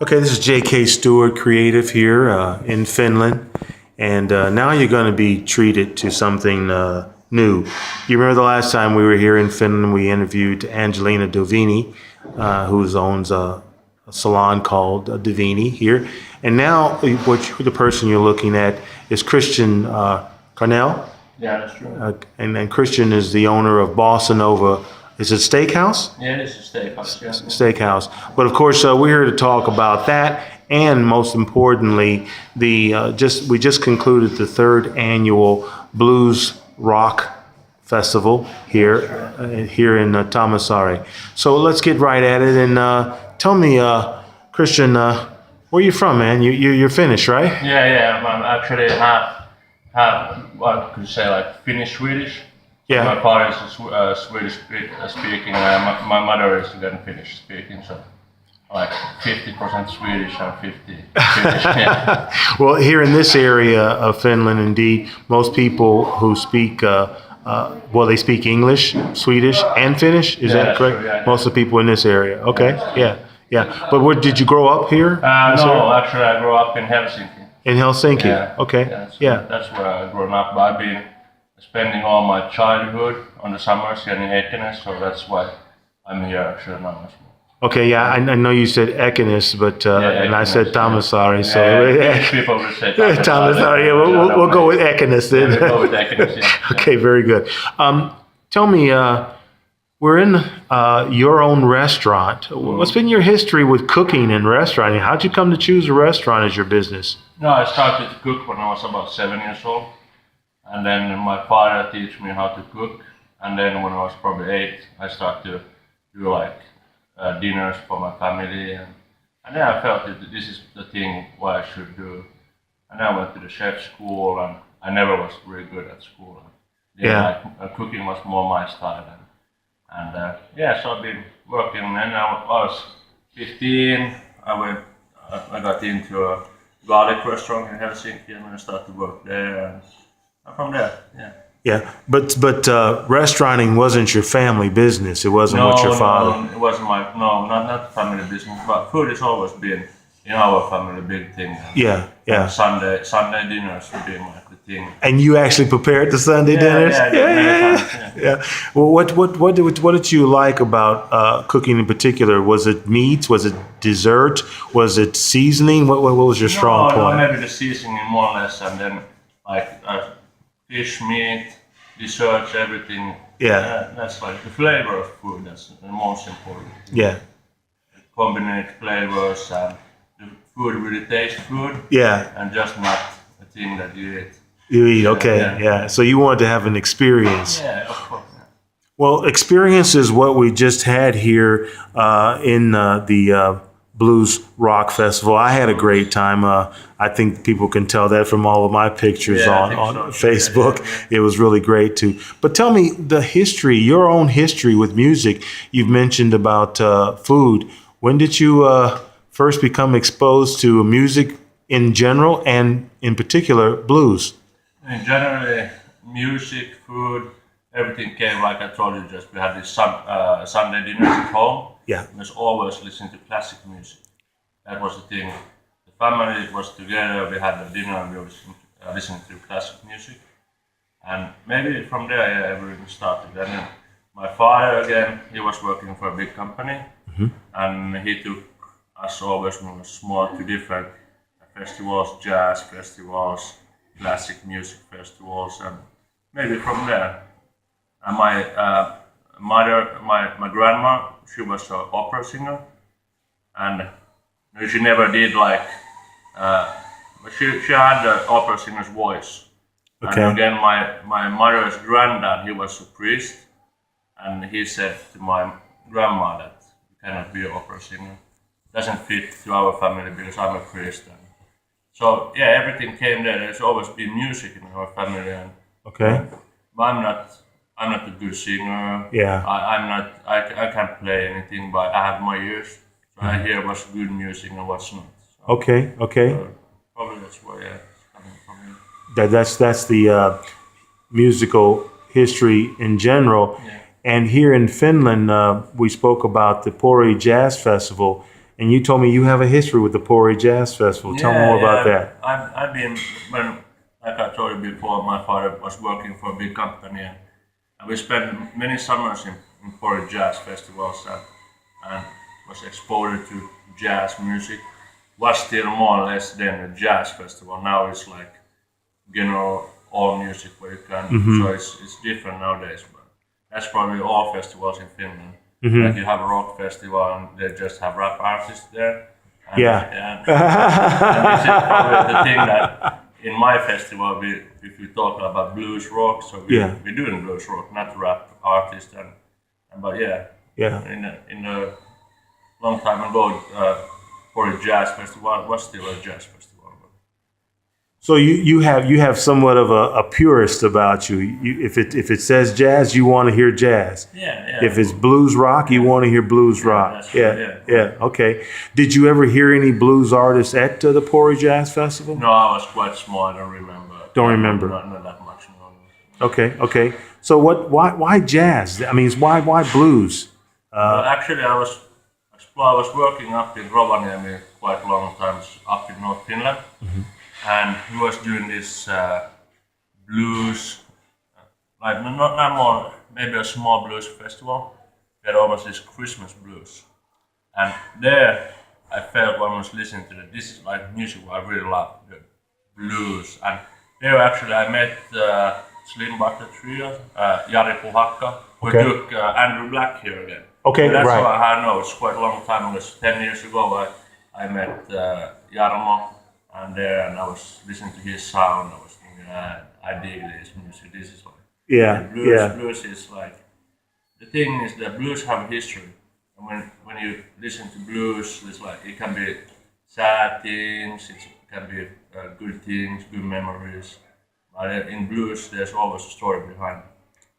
Okay, this is J.K. Stewart, creative here in Finland, and now you're going to be treated to something new. You remember the last time we were here in Finland, we interviewed Angelina Dovini, who owns a salon called Dovini here, and now the person you're looking at is Kristian Karnell. Yeah, that's true. And Kristian is the owner of Bossa Nova. Is it Steakhouse? Yeah, it is a steakhouse. Yeah. Steakhouse. But of course, we're here to talk about that, and most importantly, we just concluded the third annual Blues Rock Festival here in Tamasari. So let's get right at it, and tell me, Kristian, where you from, man? You're Finnish, right? Yeah. I'm actually half what could you say, like Finnish Swedish. Yeah. My father is Swedish speaking, and my mother is again Finnish speaking. So like 50% Swedish and 50 Finnish. Yeah. Well, here in this area of Finland, indeed, most people who speak, they speak English, Swedish, and Finnish. Is that correct? True, yeah. Most of the people in this area. Okay. Yeah. But where did you grow up here? No, actually, I grew up in Helsinki. In Helsinki. Yeah. Okay. That's where I've grown up. But I've been spending all my childhood on the summers here in Ekenas, so that's why I'm here actually now as well. Okay, yeah, I know you said Ekenas, but and I said Tamasari, so people will say Tamasari. Yeah, we'll go with Ekenas then. Yeah, we'll go with Ekenas, yeah. Okay, very good. Tell me, we're in your own restaurant. What's been your history with cooking and restauranting? How'd you come to choose a restaurant as your business? No, I started to cook when I was about 7 years old. And then my father teach me how to cook. And then when I was probably 8, I started to do like dinners for my family. And then I felt that this is the thing what I should do. And then I went to the chef school, and I never was really good at school. Cooking was more my style. So I've been working. And then I was 15. I got into a garlic restaurant in Helsinki, and I started to work there. And from there, yeah. Yeah, but restauranting wasn't your family business. It wasn't what your father. No, it wasn't not family business. But food has always been in our family a big thing. Yeah. Sunday dinners would be like the thing. And you actually prepared the Sunday dinners? Yeah. Well, what did you like about cooking in particular? Was it meats? Was it dessert? Was it seasoning? What was your strong point? No, maybe the seasoning more or less, and then like fish, meat, desserts, everything. Yeah. That's like the flavor of food. That's the most important. Yeah. Combine flavors, and the food really tastes good. Yeah. And just not a thing that you eat. You eat, okay. Yeah. So you wanted to have an experience. Yeah, of course. Yeah. Well, experience is what we just had here in the Blues Rock Festival. I had a great time. I think people can tell that from all of my pictures on Facebook. Yeah. It was really great too. But tell me the history, your own history with music. You've mentioned about food. When did you first become exposed to music in general, and in particular blues? In general, music, food, everything came, like I told you, just we had this Sunday dinners at home. Yeah. We was always listening to classic music. That was the thing. The family was together, we had a dinner, and we were listening to classic music. And maybe from there, everything started. And then my father, again, he was working for a big company. Mm-hmm. And he took us always when we were small to different festivals, jazz festivals, classic music festivals, and maybe from there. And my mother, my grandma, she was an opera singer, and she never did like, she had the opera singer's voice. Okay. And again, my mother's granddad, he was a priest, and he said to my grandma that you cannot be an opera singer. Doesn't fit to our family because I'm a priest. So yeah, everything came there. There's always been music in our family. And, okay. But I'm not a good singer. Yeah. I can't play anything, but I have my ears. So I hear what's good music and what's not. So, okay. So probably that's where it's coming from. That's the musical history in general. Yeah. And here in Finland, we spoke about the Pori Jazz Festival. And you told me you have a history with the Pori Jazz Festival. Tell me more about that. I've been, when, like I told you before, my father was working for a big company, and we spent many summers in Pori Jazz Festivals and was exposed to jazz music. Was still more or less than a jazz festival. Now it's like general all music where you can. So it's different nowadays. But that's probably all festivals in Finland. Like you have a rock festival and they just have rap artists there. And, and this is probably the thing that in my festival, if we talk about blues rock, so we're doing blues rock, not rap artists. But in a long time ago, for a jazz festival, it was still a jazz festival. So you have somewhat of a purist about you. If it says jazz, you want to hear jazz. Yeah. If it's blues rock, you want to hear blues rock. That's true, Yeah. Okay. Did you ever hear any blues artists at the Pori Jazz Festival? No, I was quite small. I don't remember. Not that much. No. Okay. So why jazz? I mean, why blues? Well, actually, I was working up in Rovaniemi quite a long time, up in North Finland. And he was doing this blues, like not more, maybe a small blues festival. There almost this Christmas blues, and there I felt when I was listening to it, this is like music I really love, the blues. And there actually I met Slim Butter Trio, Jari Puhakka, who took Andrew Black here again. Okay, so that's right. why I know it's quite a long time. It was 10 years ago. I met Jarmo. And I was listening to his sound. I was thinking, I dig this music. This is like blues is like the thing is that blues have a history. And when you listen to blues, it's like it can be sad things, it can be good things, good memories. But in blues, there's always a story behind it.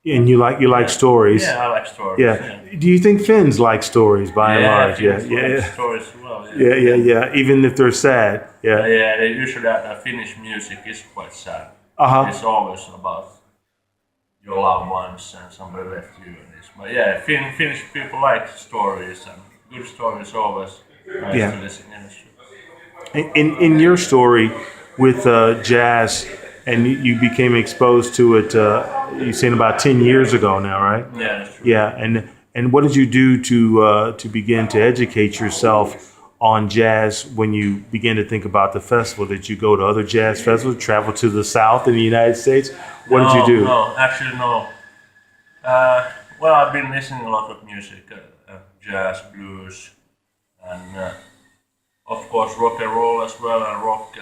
And you like stories. Yeah, I like stories. Yeah. Do you think Finns like stories by and large? Yeah. Stories as well. Yeah. Even if they're sad. Yeah. They usually Finnish music is quite sad. It's always about your loved ones and somebody left you and this. But yeah, Finnish people like stories, and good stories always nice to listen in. In your story with jazz, and you became exposed to it, you're saying about 10 years ago now, right? Yeah, that's true. Yeah, and what did you do to begin to educate yourself on jazz when you began to think about the festival? Did you go to other jazz festivals, travel to the South in the United States? What did you do? No, actually no. Well, I've been listening a lot of music, jazz, blues, and of course rock and roll as well, and rock,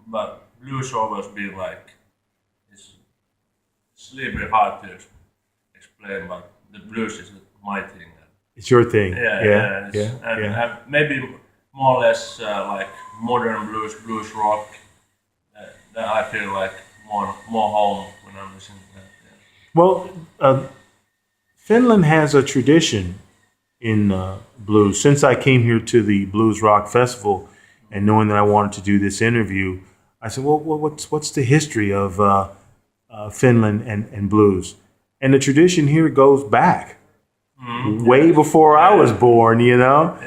but blues always been like, it's a little bit hard to explain, but the blues is my thing. It's your thing. And maybe more or less like modern blues rock. That I feel like more home when I'm listening to that. Yeah. Well, Finland has a tradition in blues. Since I came here to the Blues Rock Festival, and knowing that I wanted to do this interview, I said, well, what's the history of Finland and blues? And the tradition here goes back way before I was born, you know.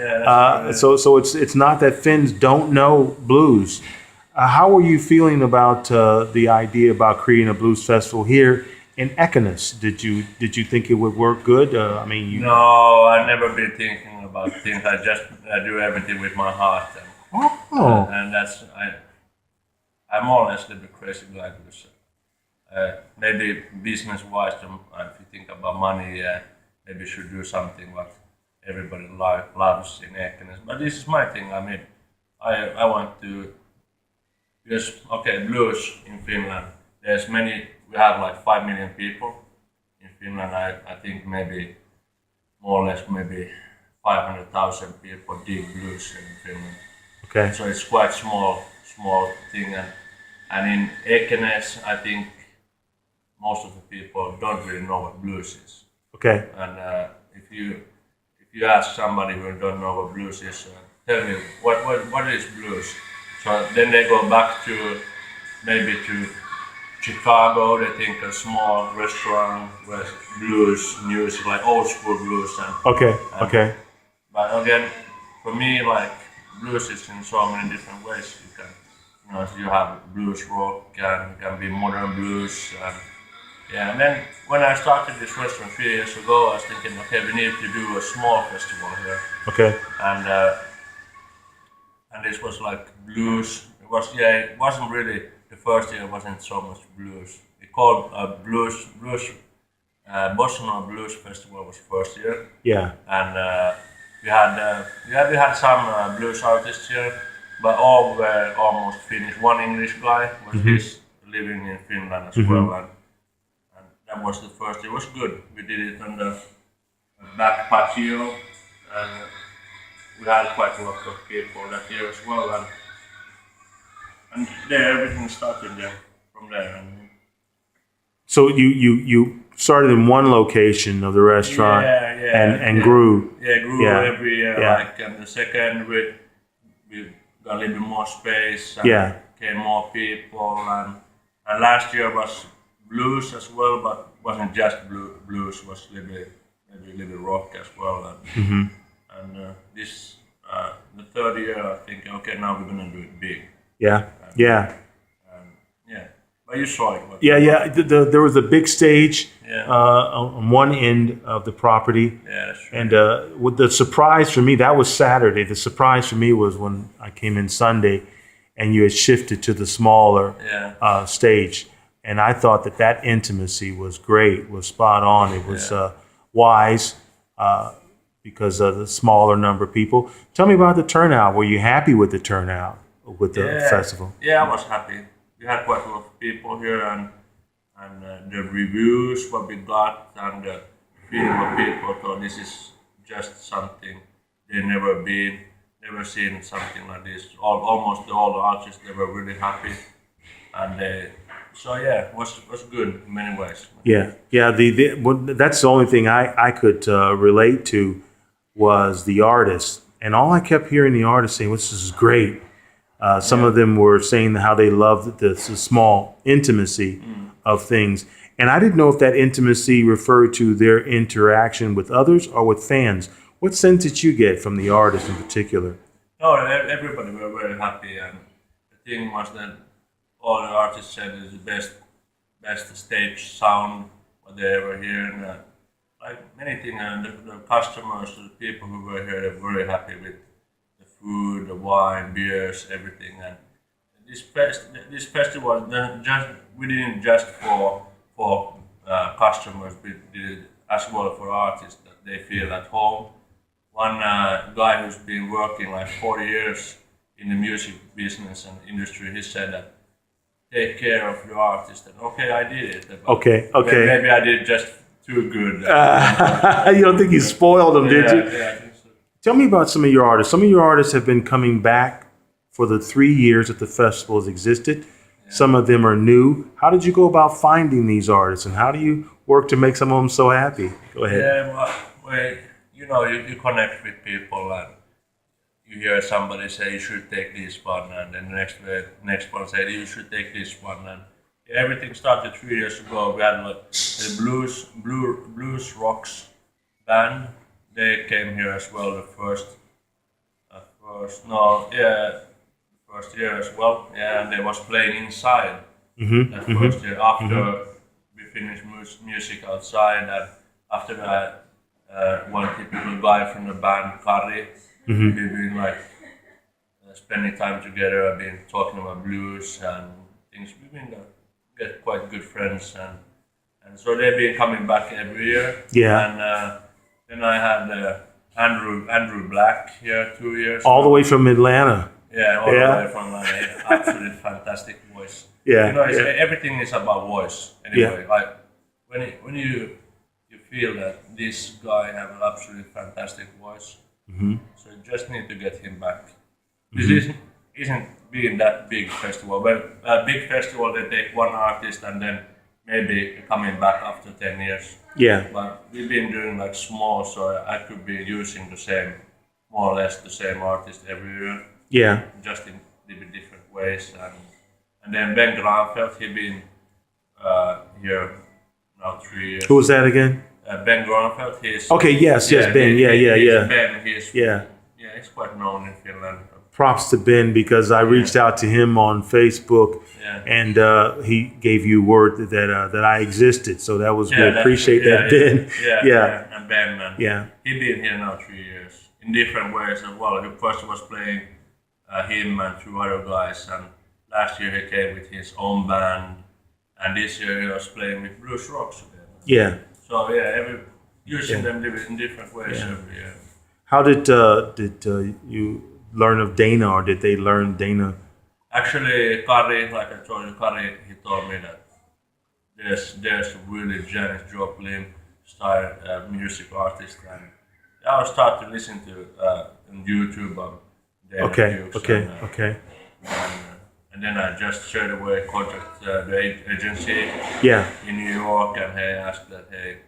So it's not that Finns don't know blues. How were you feeling about the idea about creating a blues festival here in Ekenas? Did you think it would work good? No, I've never been thinking about things. I do everything with my heart. And that's I'm more or less a little bit crazy guy because maybe business-wise, if you think about money, maybe you should do something what everybody loves in Ekenas. But this is my thing. I mean, I want to because blues in Finland. There's many. We have like 5 million people in Finland. I think maybe more or less maybe 500,000 people dig blues in Finland. Okay. So it's quite small thing, and in Ekenas, I think most of the people don't really know what blues is. Okay. And if you ask somebody who don't know what blues is, tell me what is blues. So then they go back to maybe to Chicago. They think a small restaurant with blues music, like old school blues. Okay. But again, for me, like blues is in so many different ways. You can, you have blues rock and it can be modern blues. And then when I started this restaurant 3 years ago, I was thinking, okay, we need to do a small festival here. Okay. And this was like blues. It wasn't really the first year. It wasn't so much blues. It called Bossa Nova Blues Festival was first year. Yeah. And we had some blues artists here, but all were almost Finnish. One English guy was he's living in Finland as well, and that was the first. It was good. We did it on the back patio, and we had quite a lot of people that year as well, and there everything started there from there. And so you started in one location of the restaurant and grew. Yeah, grew every year. Like, and the second we got a little bit more space. And came more people, and last year was blues as well, but wasn't just blues. Was maybe a little bit rock as well. And this the third year, I think, okay, now we're gonna do it big. But you saw it. There was a big stage on one end of the property. Yeah, that's true. And with the surprise for me, that was Saturday. The surprise for me was when I came in Sunday, and you had shifted to the smaller stage. And I thought that intimacy was great, was spot on. It was wise because of the smaller number of people. Tell me about the turnout. Were you happy with the turnout with the festival? Yeah, I was happy. We had quite a lot of people here, and the reviews what we got, and the feeling of people thought this is just something they've never seen something like this. Almost all the artists, they were really happy, and it was good in many ways. That's the only thing I could relate to was the artists, and all I kept hearing the artists saying, "This is great." Some of them were saying how they loved the small intimacy of things. And I didn't know if that intimacy referred to their interaction with others or with fans. What sense did you get from the artists in particular? No, everybody were very happy. And the thing was that all the artists said is the best stage sound what they ever hear. And like many things, and the customers, the people who were here, they were very happy with food, the wine, beers, everything, and this festival we didn't just for customers, we did it as well for artists that they feel at home. One guy who's been working like 40 years in the music business and industry, he said that take care of your artist. And okay, I did it. Okay. Maybe I did just too good. You don't think you spoiled them, did you? Yeah. Tell me about some of your artists. Some of your artists have been coming back for the 3 years that the festival has existed. Yeah. Some of them are new. How did you go about finding these artists, and how do you work to make some of them so happy? Go ahead. Yeah, you connect with people, and you hear somebody say you should take this one, and then the next one say you should take this one, and everything started 3 years ago. We had like the Bluesrocks band. They came here as well the first year as well. Yeah, and they was playing inside that first year. After we finished music outside, and after that, one typical guy from the band, Kari, we've been like spending time together. I've been talking about blues and things. We've been get quite good friends, and so they've been coming back every year. Yeah. And then I had Andrew Black here 2 years. All the way from Atlanta. Yeah, all the way from Atlanta. Absolutely fantastic voice. Yeah. Everything is about voice. Anyway, like when you feel that this guy have an absolutely fantastic voice, so you just need to get him back. This isn't being that big festival. But a big festival, they take one artist and then maybe coming back after 10 years. Yeah. But we've been doing like small, so I could be using more or less the same artist every year. Yeah. Just in a little bit different ways. And then Ben Granfeldt, he's been here now 3 years. Who was that again? Ben Granfeldt, he's... Okay, yes, Ben, yeah. Ben, he's... Yeah. Yeah, Yeah, it's quite known in Finland. Props to Ben, because I reached out to him on Facebook, and he gave you word that I existed. So that was good. Appreciate that, Ben. Yeah. And Ben, yeah. He's been here now 3 years in different ways as well. He first was playing him and 2 other guys, and last year he came with his own band, and this year he was playing with Bluesrocks again. Yeah. So using them in different ways every year. How did you learn of Dana, or did they learn Dana? Actually, Kari, like I told you, he told me that there's a really Janis Joplin style music artist, and I started to listen to on YouTube on Dana Okay. And then I just straight away contacted the agency in New York, and he asked that, hey,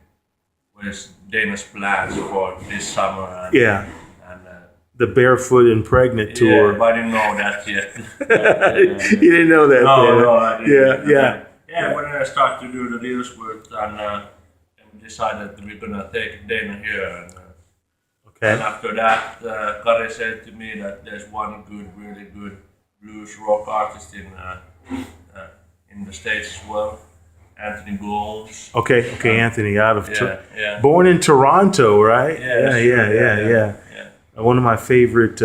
what is Dana's plans for this summer? And, and the Barefoot and Pregnant tour. Yeah, but I didn't know that yet. You didn't know that? No, I didn't. Yeah. When I started to do the deals with, and decided that we're gonna take Dana here. And after that, Kari said to me that there's one really good blues rock artist in the States as well, Anthony Gomes. Okay, Anthony, out of born in Toronto, right? Yeah. One of my favorite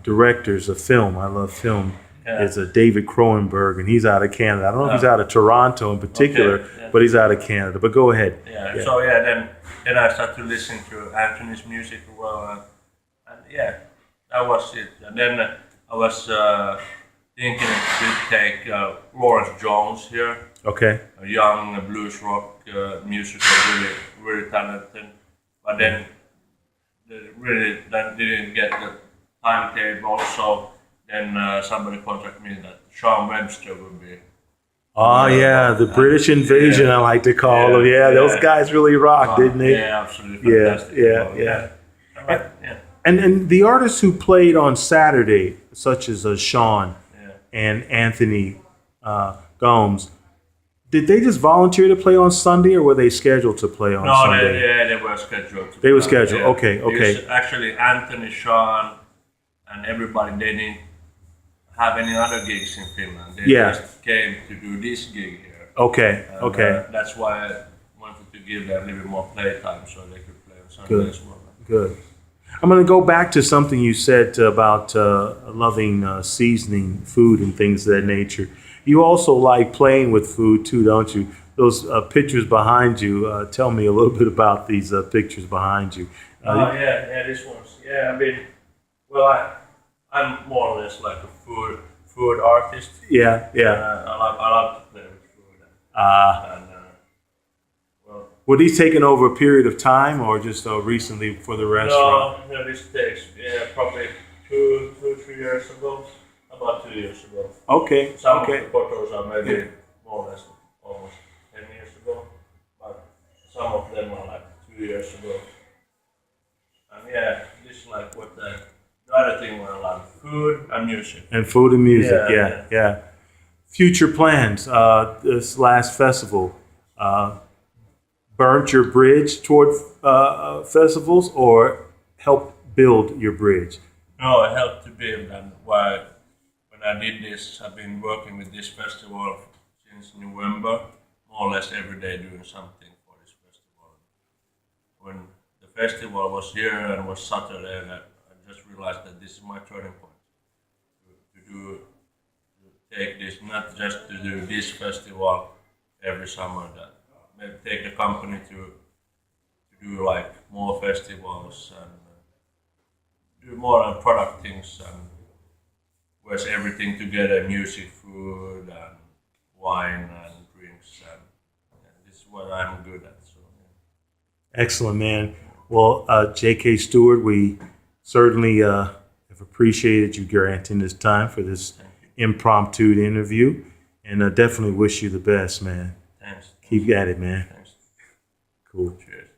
directors of film, I love film, is David Cronenberg, and he's out of Canada. I don't know if he's out of Toronto in particular, but he's out of Canada. But go ahead. So then I started to listen to Anthony's music as well, and that was it. And then I was thinking to take Lawrence Jones here. Okay. A young blues rock musician, really talented. But then that didn't get the timetable. So then somebody contacted me that Sean Webster would be. The British Invasion, I like to call them. Those guys really rocked, didn't they? Yeah, absolutely. Fantastic. And the artists who played on Saturday, such as Sean and Anthony Gomes, did they just volunteer to play on Sunday, or were they scheduled to play on Sunday? They were scheduled. They were scheduled. Okay. Because actually, Anthony, Sean, and everybody, they didn't have any other gigs in Finland. They just came to do this gig here. Okay. That's why I wanted to give them a little bit more playtime so they could play on Sunday as well. Good. I'm going to go back to something you said about loving seasoning food and things of that nature. You also like playing with food too, don't you? Those pictures behind you, tell me a little bit about these pictures behind you. This one's. I mean, I'm more or less like a food artist. I love to play with food. Were these taken over a period of time, or just recently for the restaurant? No, this takes probably 2-3 years ago. About 2 years ago. Okay. Some of the photos are maybe more or less almost 10 years ago, but some of them are like 2 years ago. And this is like what the other thing were like food and music. And food and music, yeah. Future plans. This last festival, burnt your bridge toward festivals, or help build your bridge? No, I helped to build, and when I did this, I've been working with this festival since November, more or less every day doing something for this festival. When the festival was here and was Saturday, I just realized that this is my turning point. To take this, not just to do this festival every summer, that maybe take the company to do like more festivals and do more on product things, and was everything together: music, food, and wine and drinks, and this is what I'm good at. So, Excellent, man. Well, J.K. Stewart, we certainly have appreciated you granting this time for this impromptu interview, and definitely wish you the best, man. Thanks. Keep at it, man. Thanks. Cool. Cheers.